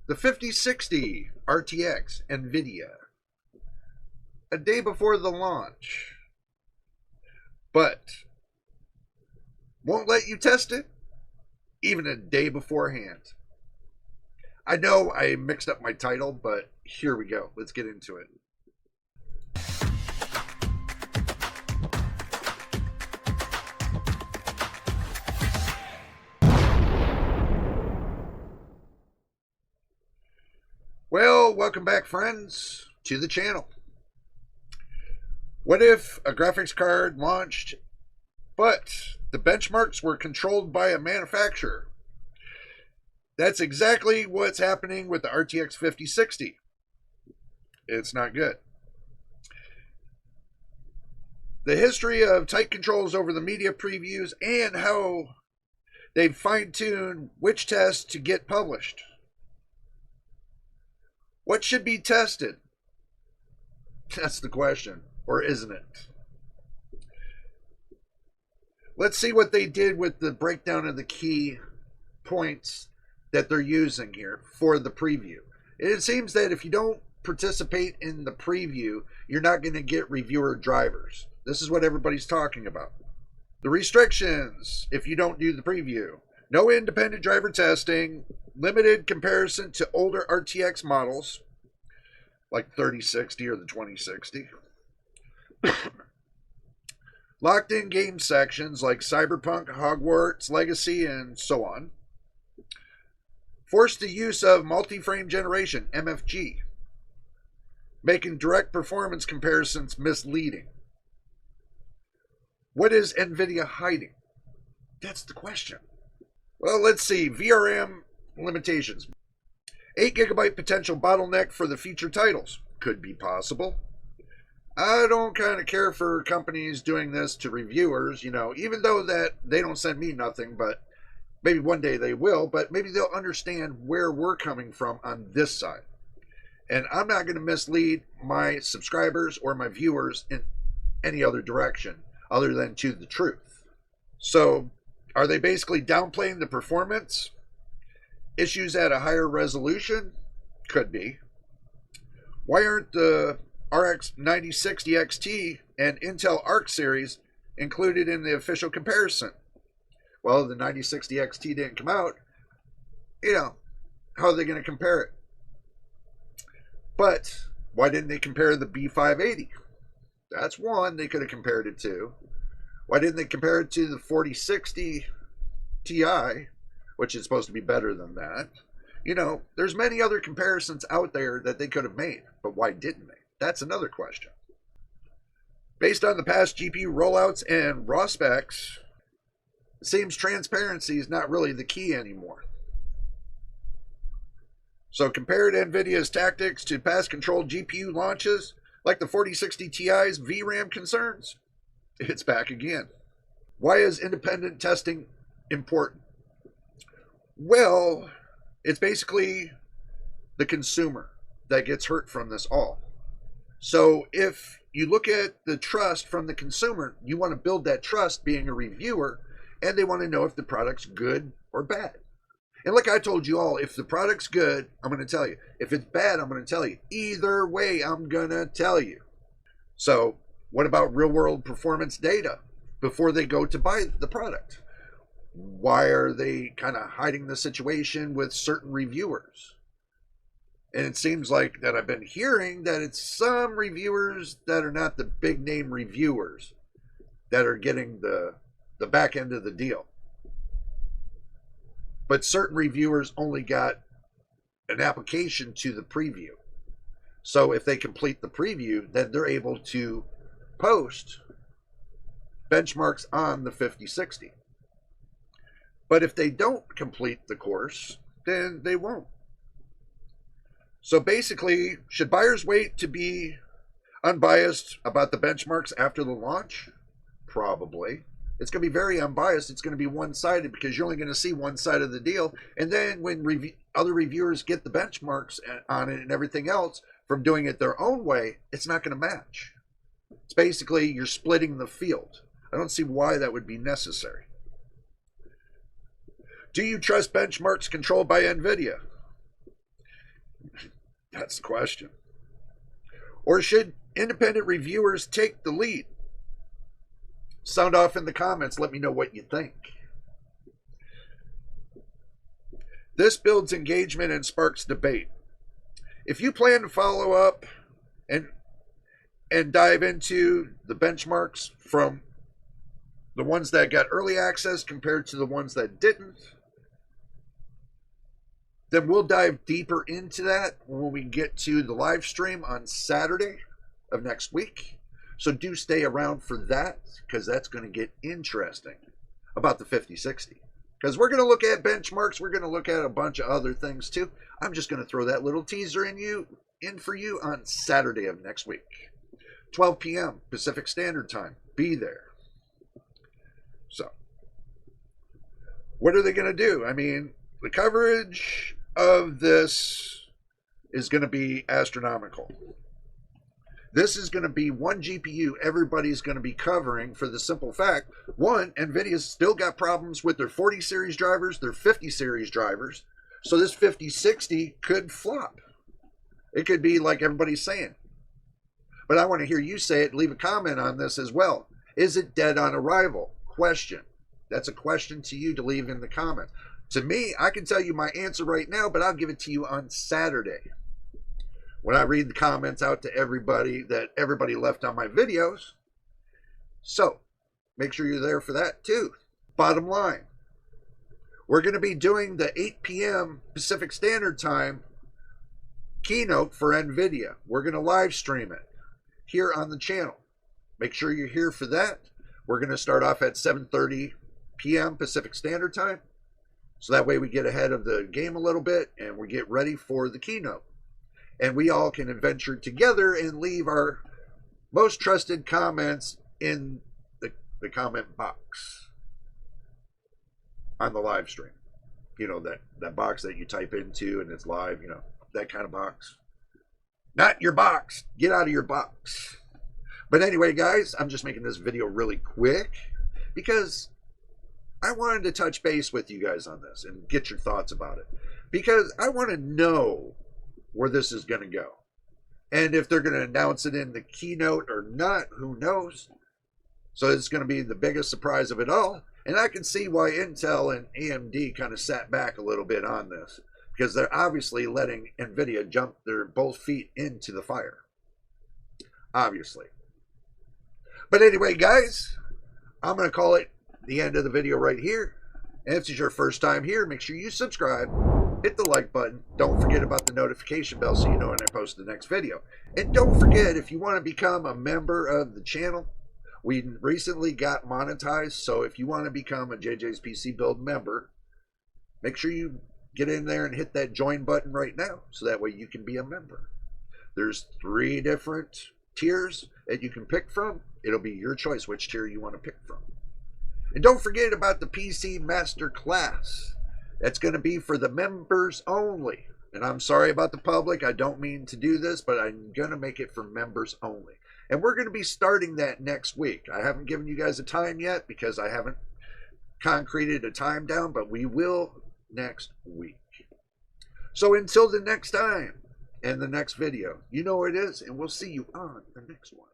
The 5060 RTX NVIDIA. A day before the launch. But won't let you test it even a day beforehand. I know I mixed up my title, but here we go. Let's get into it. Well, welcome back, friends, to the channel. What if a graphics card launched, but the benchmarks were controlled by a manufacturer? That's exactly what's happening with the RTX 5060. It's not good. The history of tight controls over the media previews and how they've fine-tuned which tests to get published. What should be tested? That's the question, or isn't it? Let's see what they did with the breakdown of the key points that they're using here for the preview. It seems that if you don't participate in the preview, you're not going to get reviewer drivers. This is what everybody's talking about. The restrictions, if you don't do the preview. No independent driver testing, limited comparison to older RTX models, like 3060 or the 2060. Locked in game sections like Cyberpunk, Hogwarts Legacy, and so on. Forced the use of multi-frame generation, MFG, making direct performance comparisons misleading. What is NVIDIA hiding? That's the question. Well, let's see. VRAM limitations. 8 GB potential bottleneck for the future titles. Could be possible. I don't kind of care for companies doing this to reviewers, even though that they don't send me nothing, but maybe one day they will, but maybe they'll understand where we're coming from on this side. And I'm not going to mislead my subscribers or my viewers in any other direction other than to the truth. So, are they basically downplaying the performance? Issues at a higher resolution? Could be. Why aren't the RX 9060 XT and Intel Arc series included in the official comparison? Well, the 9060 XT didn't come out. How are they going to compare it? But why didn't they compare the B580? That's one they could have compared it to. Why didn't they compare it to the 4060 Ti, which is supposed to be better than that? There's many other comparisons out there that they could have made, but why didn't they? That's another question. Based on the past GPU rollouts and raw specs, it seems transparency is not really the key anymore. So compared NVIDIA's tactics to past controlled GPU launches, like the 4060 Ti's VRAM concerns, it's back again. Why is independent testing important? Well, it's basically the consumer that gets hurt from this all. So if you look at the trust from the consumer, you want to build that trust being a reviewer, and they want to know if the product's good or bad. And like I told you all, if the product's good, I'm going to tell you. If it's bad, I'm going to tell you. Either way, I'm going to tell you. So what about real-world performance data before they go to buy the product? Why are they kind of hiding the situation with certain reviewers? And it seems like that I've been hearing that it's some reviewers that are not the big-name reviewers that are getting the back end of the deal. But certain reviewers only got an application to the preview. So if they complete the preview, then they're able to post benchmarks on the 5060. But if they don't complete the course, then they won't. So basically, should buyers wait to be unbiased about the benchmarks after the launch? Probably. It's going to be very unbiased. It's going to be one-sided because you're only going to see one side of the deal. And then when other reviewers get the benchmarks on it and everything else from doing it their own way, it's not going to match. It's basically you're splitting the field. I don't see why that would be necessary. Do you trust benchmarks controlled by NVIDIA? That's the question. Or should independent reviewers take the lead? Sound off in the comments. Let me know what you think. This builds engagement and sparks debate. If you plan to follow up and dive into the benchmarks from the ones that got early access compared to the ones that didn't, then we'll dive deeper into that when we get to the live stream on Saturday of next week. So do stay around for that, because that's going to get interesting about the 5060. Because we're going to look at benchmarks. We're going to look at a bunch of other things too. I'm just going to throw that little teaser in for you on Saturday of next week. 12 p.m. Pacific Standard Time. Be there. So, what are they going to do? I mean, the coverage of this is going to be astronomical. This is going to be one GPU everybody's going to be covering for the simple fact, one, NVIDIA's still got problems with their 40 series drivers, their 50 series drivers. So this 5060 could flop. It could be like everybody's saying. But I want to hear you say it. Leave a comment on this as well. Is it dead on arrival? Question. That's a question to you to leave in the comments. To me, I can tell you my answer right now, but I'll give it to you on Saturday, when I read the comments out to everybody that everybody left on my videos. So, make sure you're there for that too. Bottom line, we're going to be doing the 8 p.m. Pacific Standard Time keynote for NVIDIA. We're going to live stream it here on the channel. Make sure you're here for that. We're going to start off at 7:30 p.m. Pacific Standard Time. So that way we get ahead of the game a little bit and we get ready for the keynote. And we all can adventure together and leave our most trusted comments in the comment box on the live stream. You know, that box that you type into and it's live, you know, that kind of box. Not your box. Get out of your box. But anyway, guys, I'm just making this video really quick because I wanted to touch base with you guys on this and get your thoughts about it. Because I want to know where this is going to go. And if they're going to announce it in the keynote or not, who knows? So it's going to be the biggest surprise of it all. And I can see why Intel and AMD kind of sat back a little bit on this, because they're obviously letting NVIDIA jump their both feet into the fire. Obviously. But anyway, guys, I'm going to call it the end of the video right here. And if this is your first time here, make sure you subscribe. Hit the like button. Don't forget about the notification bell so you know when I post the next video. And don't forget, if you want to become a member of the channel, we recently got monetized. So if you want to become a JJ's PC Build member, make sure you get in there and hit that join button right now. So that way you can be a member. There's 3 different tiers that you can pick from. It'll be your choice which tier you want to pick from. And don't forget about the PC Master Class. That's going to be for the members only. And I'm sorry about the public. I don't mean to do this, but I'm going to make it for members only. And we're going to be starting that next week. I haven't given you guys a time yet because I haven't concreted a time down, but we will next week. So until the next time and the next video, you know what it is, and we'll see you on the next one.